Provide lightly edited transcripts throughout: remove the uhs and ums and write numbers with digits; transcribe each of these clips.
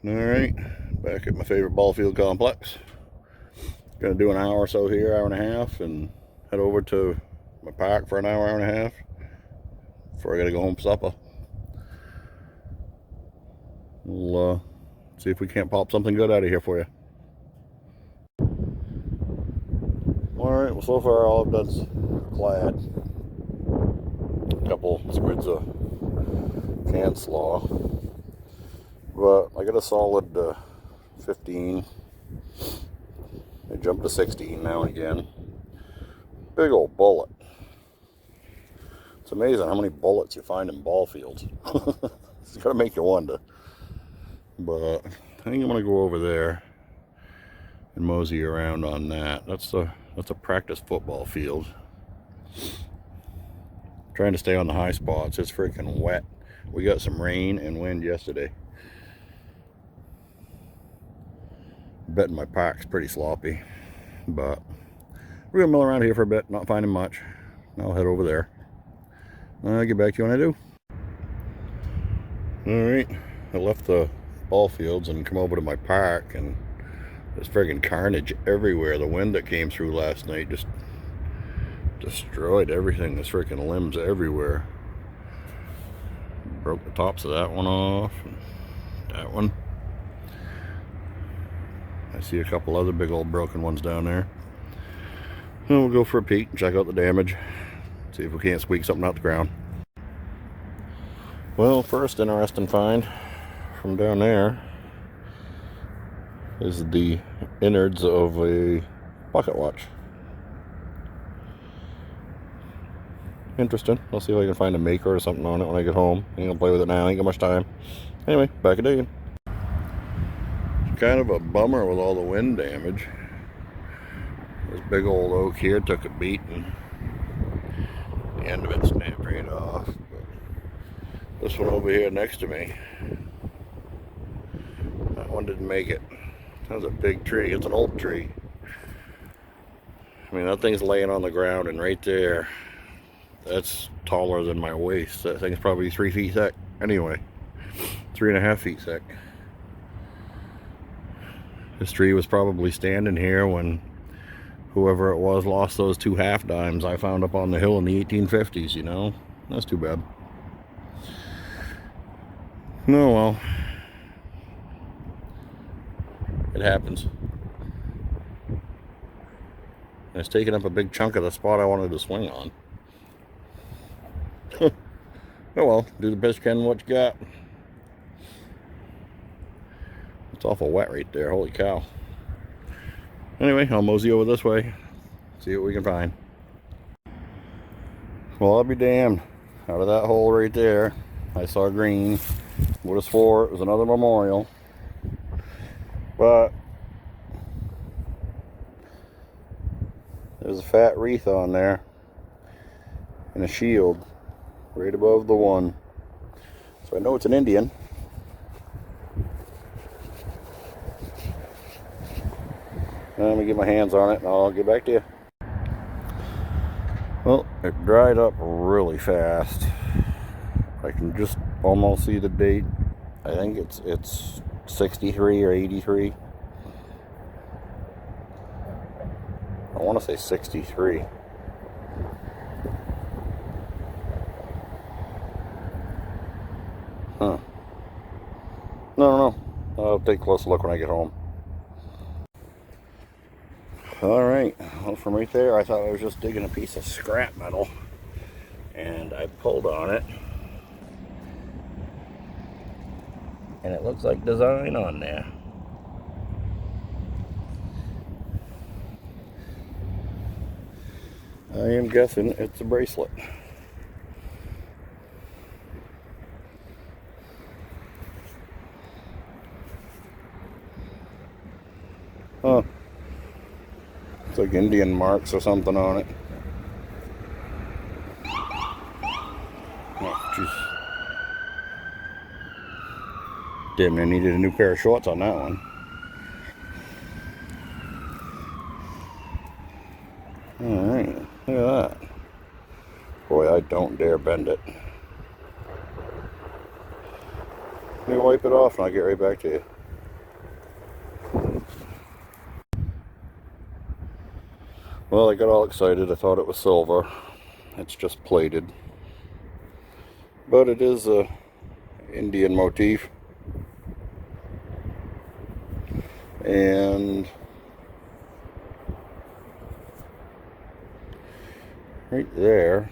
Alright, back at my favorite ball field complex. Gonna do an hour or so here, hour and a half, and head over to my park for an hour, hour and a half before I gotta go home for supper. We'll see if we can't pop something good out of here for you. Alright, well, so far all I've done's clad. A couple squids of can slaw. But I got a solid 15. They jump to 16 now and again. Big old bullet. It's amazing how many bullets you find in ball fields. It's gotta make you wonder. But I think I'm gonna go over there and mosey around on that. That's a practice football field. Trying to stay on the high spots. It's freaking wet. We got some rain and wind yesterday. Betting my park's pretty sloppy, but we're gonna mill around here for a bit, not finding much. I'll head over there. I'll get back to you when I do. Alright, I left the ball fields and come over to my park, and there's friggin' carnage everywhere. The wind that came through last night just destroyed everything. There's freaking limbs everywhere. Broke the tops of that one off, and that one. I see a couple other big old broken ones down there. And we'll go for a peek and check out the damage. See if we can't squeak something out the ground. Well, first interesting find from down there is the innards of a pocket watch. Interesting. I'll see if I can find a maker or something on it when I get home. Ain't gonna play with it now, ain't got much time. Anyway, back a digging. Kind of a bummer with all the wind damage. This big old oak here took a beat and the end of it snapped right off. But this one over here next to me, that one didn't make it. That was a big tree. It's an old tree. I mean, that thing's laying on the ground, and right there, that's taller than my waist. That thing's probably 3 feet thick. Anyway, 3.5 feet thick. This tree was probably standing here when whoever it was lost those 2 half dimes I found up on the hill in the 1850s, you know? That's too bad. No, well. It happens. And it's taking up a big chunk of the spot I wanted to swing on. Oh well, do the best you can what you got. It's awful wet right there, holy cow. Anyway, I'll mosey over this way, see what we can find. Well, I'll be damned. Out of that hole right there, I saw green. Would have swore it was another memorial. But there's a fat wreath on there and a shield right above the one. So I know it's an Indian. Let me get my hands on it and I'll get back to you. Well, it dried up really fast. I can just almost see the date. I think it's 63 or 83. I want to say 63. Huh. No. I'll take a closer look when I get home. Alright, well, from right there I thought I was just digging a piece of scrap metal, and I pulled on it and it looks like design on there. I am guessing it's a bracelet. Huh. It's like Indian marks or something on it. Oh, jeez. Damn, I needed a new pair of shorts on that one. Alright, look at that. Boy, I don't dare bend it. Let me wipe it off and I'll get right back to you. Well, I got all excited. I thought it was silver. It's just plated. But it is a Indian motif. And right there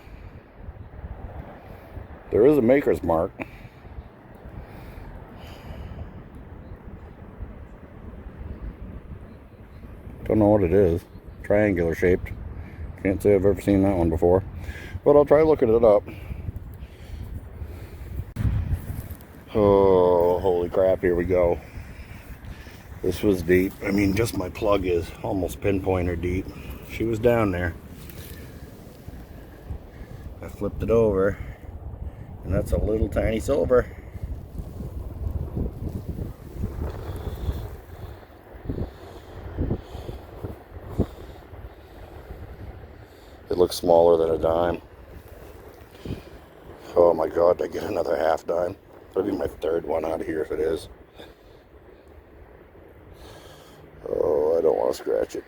is a maker's mark. Don't know what it is. Triangular shaped. Can't say I've ever seen that one before. But I'll try looking it up. Oh, holy crap, here we go. This was deep. I mean, just my plug is almost pinpointer deep. She was down there. I flipped it over, and that's a little tiny silver. It looks smaller than a dime. Oh my God, did I get another half dime? That'll be my third one out of here if it is. Oh, I don't want to scratch it.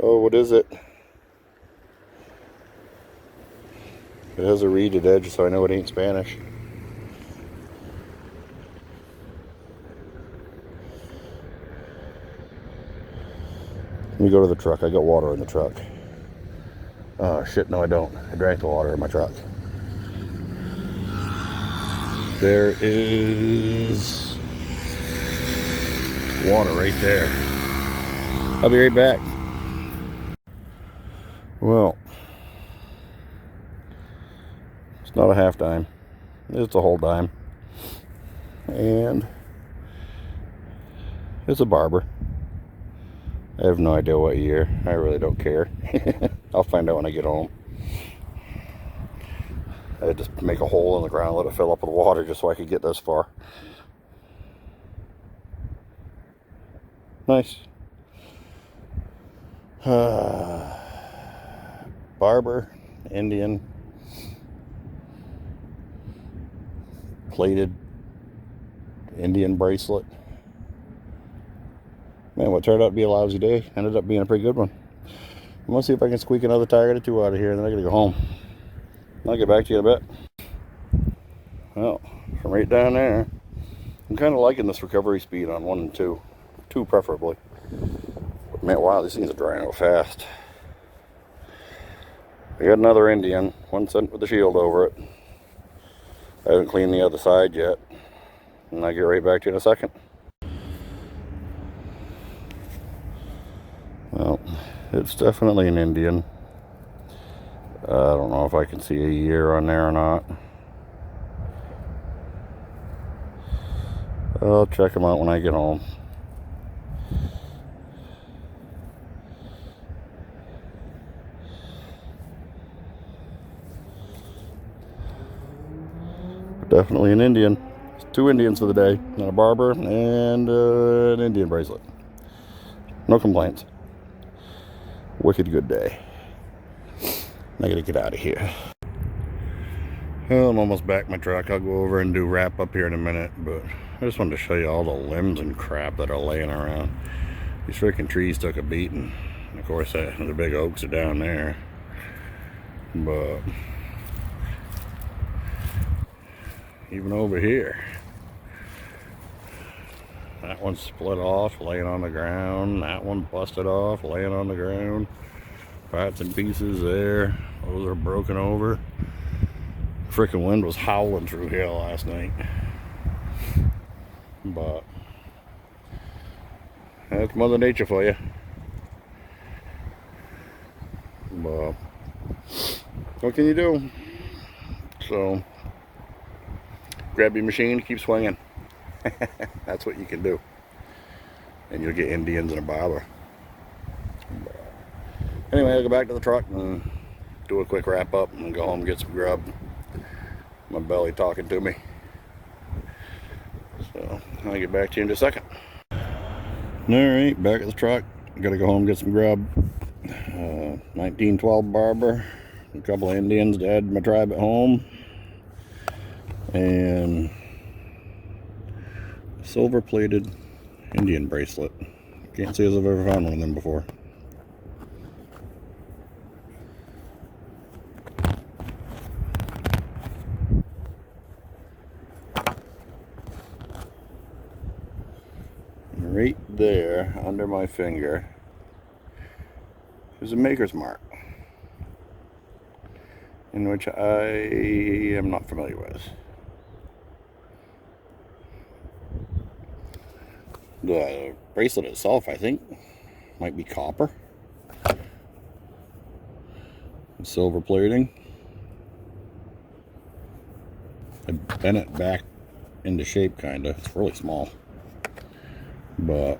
Oh, what is it? It has a reeded edge, so I know it ain't Spanish. Let me go to the truck. I got water in the truck. Oh, shit, no I don't. I drank the water in my truck. There is water right there. I'll be right back. Well, it's not a half dime. It's a whole dime. And it's a barber. I have no idea what year. I really don't care. I'll find out when I get home. I just make a hole in the ground, let it fill up with water just so I could get this far. Nice. Barber, Indian, plated Indian bracelet. Man, what turned out to be a lousy day ended up being a pretty good one. I'm gonna see if I can squeak another tiger or two out of here, and then I gotta go home. I'll get back to you in a bit. Well, from right down there, I'm kind of liking this recovery speed on 1 and 2. 2 preferably. But man, wow, these things are drying out fast. I got another Indian, 1 cent with the shield over it. I haven't cleaned the other side yet. And I'll get right back to you in a second. Well, it's definitely an Indian. I don't know if I can see a year on there or not. I'll check them out when I get home. Definitely an Indian. It's 2 Indians for the day. And a barber and an Indian bracelet. No complaints. Wicked good day. I gotta get out of here. Well, I'm almost back in my truck. I'll go over and do wrap up here in a minute, but I just wanted to show you all the limbs and crap that are laying around. These freaking trees took a beating. Of course, the big oaks are down there. But even over here, that one's split off, laying on the ground. That one busted off, laying on the ground. Parts and pieces there. Those are broken over. Freaking wind was howling through here last night. But that's Mother Nature for you. But what can you do? So grab your machine, keep swinging. That's what you can do. And you'll get Indians and a barber. But anyway, I'll go back to the truck and do a quick wrap up and go home and get some grub. My belly talking to me. So I'll get back to you in just a second. Alright, back at the truck. Gotta go home and get some grub. 1912 barber. A couple of Indians to add to my tribe at home. And silver plated Indian bracelet. Can't say as I've ever found one of them before. Right there under my finger is a maker's mark, in which I am not familiar with. The bracelet itself, I think, might be copper. Silver plating. I bent it back into shape, kinda. It's really small. But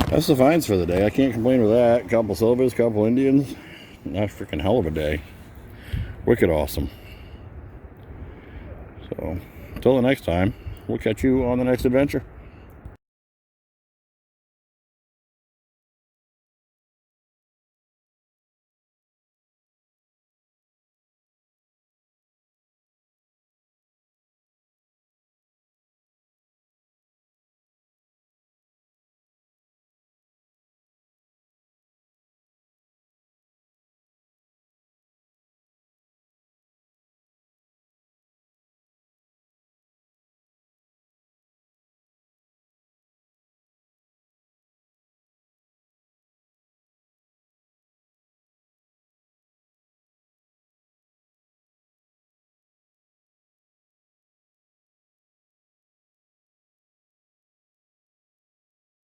that's the finds for the day. I can't complain with that. Couple silvers, couple Indians. Not a freaking hell of a day. Wicked awesome. So, until the next time, we'll catch you on the next adventure.